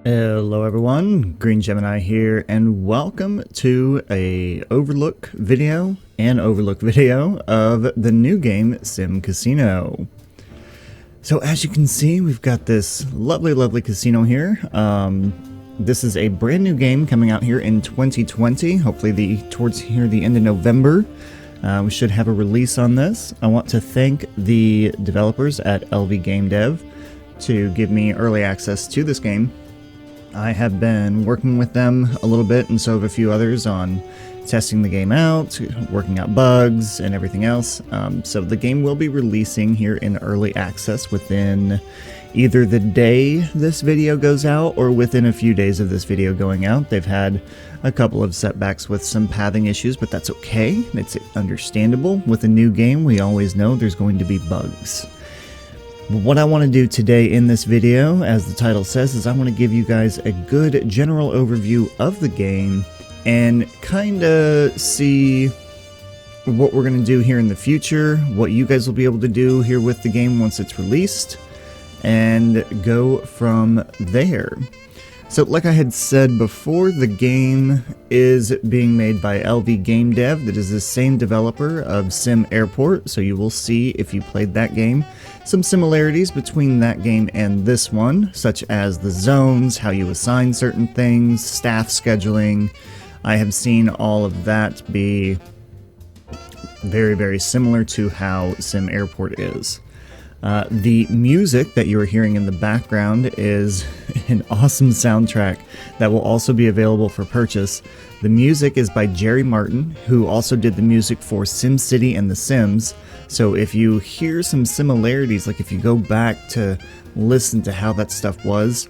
Hello everyone, Green Gemini here, and welcome to a overlook video of the new game SimCasino. So as you can see, we've got this lovely casino here. This is a brand new game coming out here in 2020, hopefully towards the end of November. We should have a release on this. I want to thank the developers at LVGameDev to give me early access to this game. I have been working with them a little bit, and so have a few others, on testing the game out, working out bugs, and everything else. So the game will be releasing here in early access within either the day this video goes out or within a few days of this video going out. They've had a couple of setbacks with some pathing issues, but that's okay. It's understandable. With a new game, we always know there's going to be bugs. What I want to do today in this video, as the title says, is I want to give you guys a good general overview of the game and kind of see what we're going to do here in the future, what you guys will be able to do here with the game once it's released, and go from there. So like I had said before, the game is being made by LVGameDev, that is the same developer of Sim Airport, so you will see, if you played that game, some similarities between that game and this one, such as the zones, how you assign certain things, staff scheduling. I have seen all of that be very similar to how Sim Airport is. The music that you are hearing in the background is an awesome soundtrack that will also be available for purchase. The music is by Jerry Martin, who also did the music for SimCity and The Sims. So if you hear some similarities, like if you go back to listen to how that stuff was,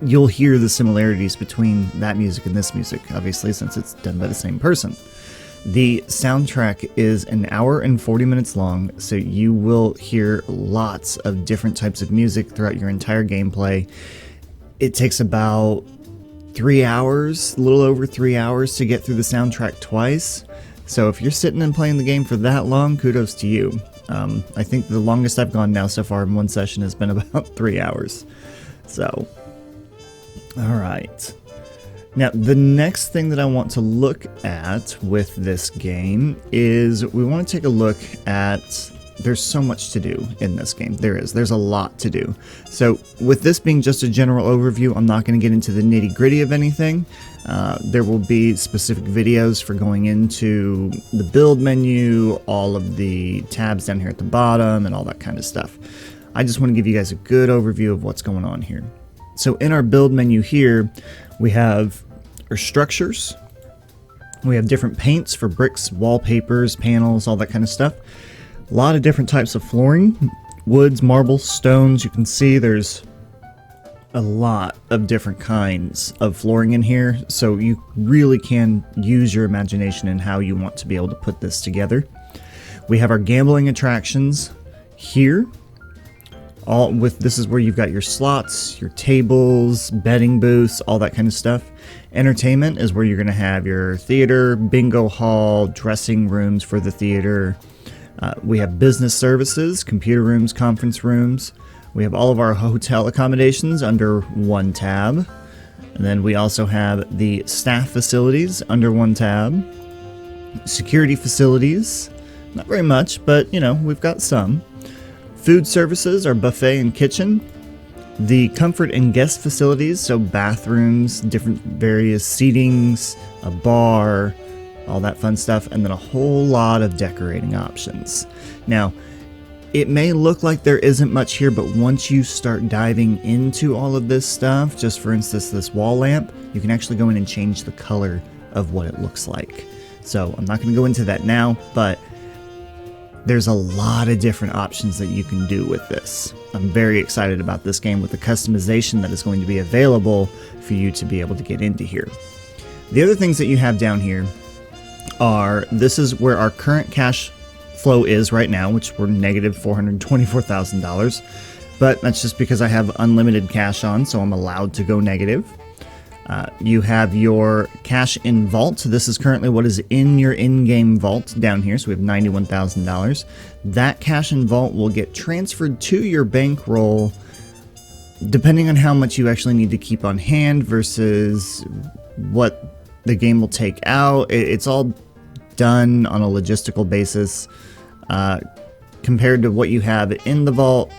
you'll hear the similarities between that music and this music, obviously, since it's done by the same person. The soundtrack is an hour and 40 minutes long, so you will hear lots of different types of music throughout your entire gameplay. It takes about 3 hours, a little over 3 hours, to get through the soundtrack twice. So if you're sitting and playing the game for that long, kudos to you. I think the longest I've gone now so far in one session has been about 3 hours. So, alright. Now, the next thing that I want to look at with this game is we want to take a look at, there's so much to do in this game. There's a lot to do. So with this being just a general overview, I'm not going to get into the nitty gritty of anything. There will be specific videos for going into the build menu, all of the tabs down here at the bottom, and all that kind of stuff. I just want to give you guys a good overview of what's going on here. So in our build menu here, we have our structures. We have different paints for bricks, wallpapers, panels, all that kind of stuff. A lot of different types of flooring, woods, marbles, stones. You can see there's a lot of different kinds of flooring in here, so you really can use your imagination in how you want to be able to put this together. We have our gambling attractions here. This is where you've got your slots, your tables, betting booths, all that kind of stuff. Entertainment is where you're going to have your theater, bingo hall, dressing rooms for the theater. We have business services, computer rooms, conference rooms. We have all of our hotel accommodations under one tab. And then we also have the staff facilities under one tab. Security facilities, not very much, but you know, we've got some. Food services, our buffet and kitchen. The comfort and guest facilities, so bathrooms, different various seatings, a bar, all that fun stuff, and then a whole lot of decorating options. Now, it may look like there isn't much here, but once you start diving into all of this stuff, just for instance this wall lamp, you can actually go in and change the color of what it looks like. So I'm not going to go into that now, but there's a lot of different options that you can do with this. I'm very excited about this game with the customization that is going to be available for you to be able to get into here. The other things that you have down here are, this is where our current cash flow is right now, which we're negative $424,000, but that's just because I have unlimited cash on, so I'm allowed to go negative. You have your cash in vault. So this is currently what is in your in-game vault down here. So we have $91,000. That cash in vault will get transferred to your bankroll depending on how much you actually need to keep on hand versus what the game will take out. It's all done on a logistical basis compared to what you have in the vault,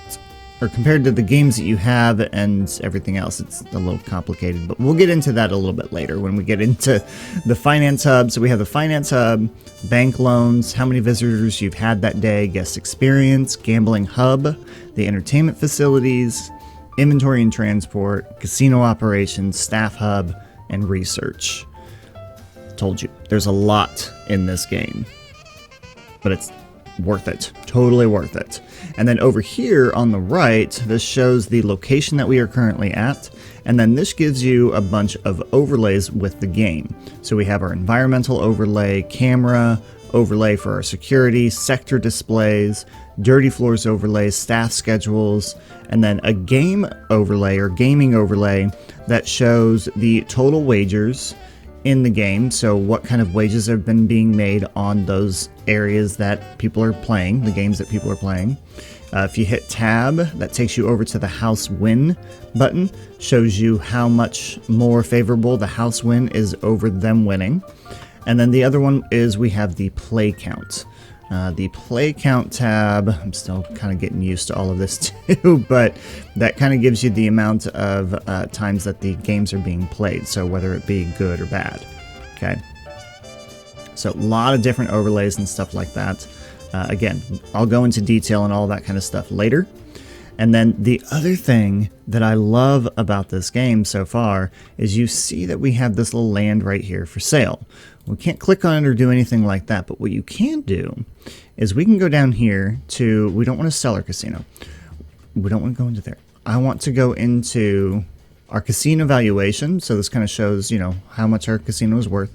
or compared to the games that you have and everything else. It's a little complicated, but we'll get into that a little bit later when we get into the finance hub. So we have the finance hub, bank loans, how many visitors you've had that day, guest experience, gambling hub, the entertainment facilities, inventory and transport, casino operations, staff hub, and research. Told you, there's a lot in this game, but it's worth it. Totally worth it. And then over here on the right, this shows the location that we are currently at. And then this gives you a bunch of overlays with the game. So we have our environmental overlay, camera overlay for our security, sector displays, dirty floors overlay, staff schedules, and then a game overlay or gaming overlay that shows the total wagers in the game. So what kind of wages have been being made on those areas that people are playing, the games that people are playing. If you hit tab, that takes you over to the house win button, shows you how much more favorable the house win is over them winning. And then the other one is we have the play count. The play count tab, I'm still kind of getting used to all of this too, but that kind of gives you the amount of times that the games are being played, so whether it be good or bad. Okay, so a lot of different overlays and stuff like that. Again, I'll go into detail and all that kind of stuff later. And then the other thing that I love about this game so far is you see that we have this little land right here for sale. We can't click on it or do anything like that, but what you can do is we can go down here to, we don't want to sell our casino. We don't want to go into there. I want to go into our casino valuation. So this kind of shows, you know, how much our casino is worth.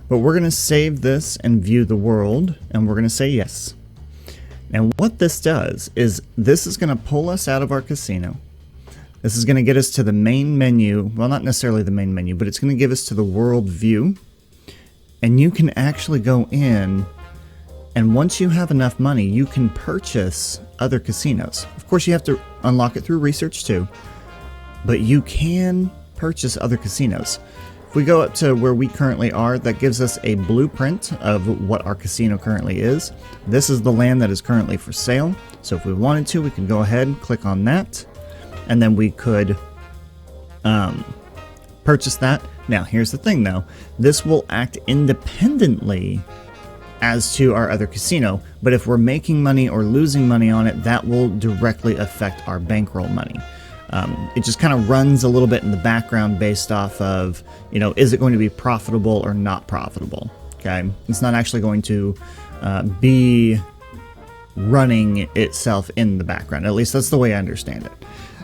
But we're going to save this and view the world, and we're going to say yes. And what this does is this is going to pull us out of our casino. This is going to get us to the main menu. Well, not necessarily the main menu, but it's going to give us to the world view. And you can actually go in, and once you have enough money, you can purchase other casinos. Of course, you have to unlock it through research too, but you can purchase other casinos. If we go up to where we currently are, that gives us a blueprint of what our casino currently is. This is the land that is currently for sale. So if we wanted to, we can go ahead and click on that, and then we could purchase that. Now, here's the thing though. This will act independently as to our other casino, but if we're making money or losing money on it, that will directly affect our bankroll money. It just kind of runs a little bit in the background based off of, you know, is it going to be profitable or not profitable? Okay, it's not actually going to be running itself in the background. At least that's the way I understand it.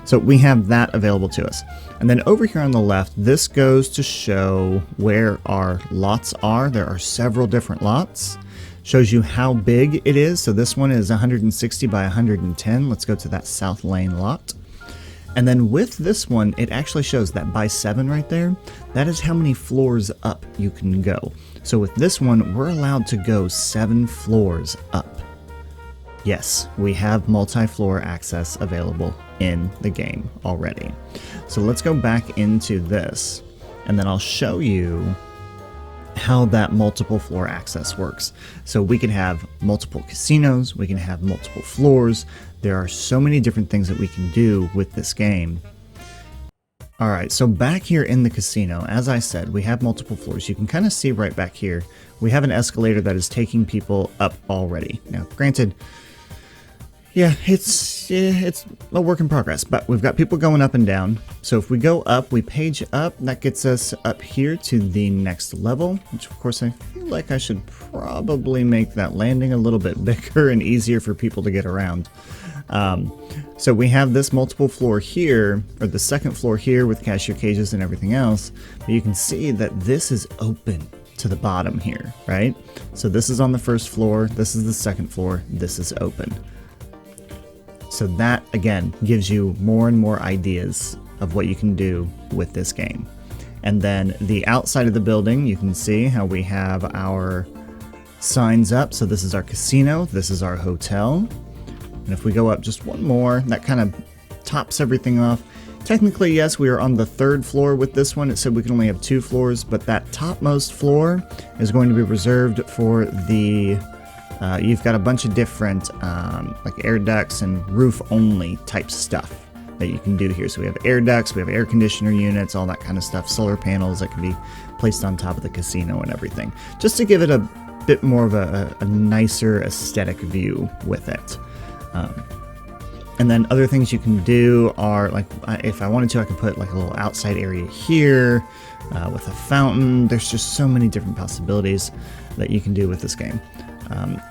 So we have that available to us. And then over here on the left, this goes to show where our lots are. There are several different lots. Shows you how big it is. So this one is 160 by 110. Let's go to that South Lane lot. And then with this one, it actually shows that by 7 right there, that is how many floors up you can go. So with this one, we're allowed to go 7 floors up. Yes, we have multi-floor access available in the game already. So let's go back into this, and then I'll show you how that multiple floor access works. So we can have multiple casinos, we can have multiple floors. There are so many different things that we can do with this game. Alright, so back here in the casino, as I said, we have multiple floors. You can kind of see right back here, we have an escalator that is taking people up already. Now, granted, yeah, it's a work in progress, but we've got people going up and down. So if we go up, we page up, that gets us up here to the next level, which of course I feel like I should probably make that landing a little bit bigger and easier for people to get around. So we have this multiple floor here, or the second floor here with cashier cages and everything else, but you can see that this is open to the bottom here, right? So this is on the first floor, this is the second floor, this is open. So that, again, gives you more and more ideas of what you can do with this game. And then the outside of the building, you can see how we have our signs up. So this is our casino, this is our hotel. And if we go up just one more, that kind of tops everything off. Technically, yes, we are on the 3rd floor with this one. It said we can only have 2 floors, but that topmost floor is going to be reserved for the, you've got a bunch of different like air ducts and roof only type stuff that you can do here. So we have air ducts, we have air conditioner units, all that kind of stuff, solar panels that can be placed on top of the casino and everything, just to give it a bit more of a nicer aesthetic view with it. And then other things you can do are, like, if I wanted to, I could put like a little outside area here with a fountain. There's just so many different possibilities that you can do with this game.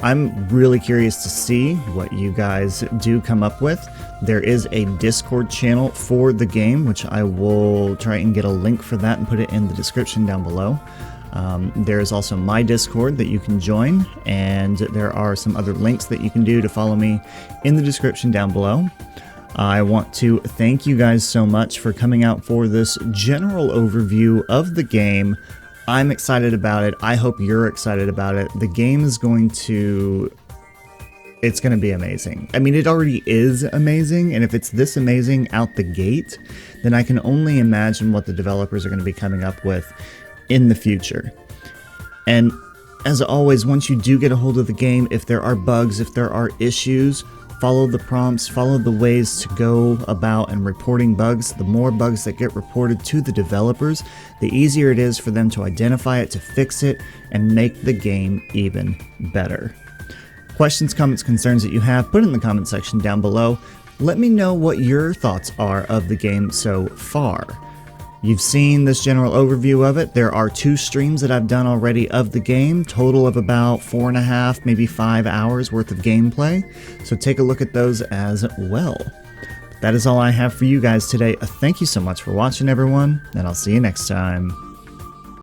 I'm really curious to see what you guys do come up with. There is a Discord channel for the game, which I will try and get a link for that and put it in the description down below. There is also my Discord that you can join, and there are some other links that you can do to follow me in the description down below. I want to thank you guys so much for coming out for this general overview of the game. I'm excited about it. I hope you're excited about it. The game is it's going to be amazing. I mean, it already is amazing, and if it's this amazing out the gate, then I can only imagine what the developers are going to be coming up with in the future. And as always, once you do get a hold of the game, if there are bugs, if there are issues, follow the prompts, follow the ways to go about and reporting bugs. The more bugs that get reported to the developers, the easier it is for them to identify it, to fix it, and make the game even better. Questions, comments, concerns that you have, put in the comment section down below. Let me know what your thoughts are of the game so far. You've seen this general overview of it. There are 2 streams that I've done already of the game, total of about 4.5, maybe 5 hours worth of gameplay, so take a look at those as well. That is all I have for you guys today. Thank you so much for watching, everyone, and I'll see you next time.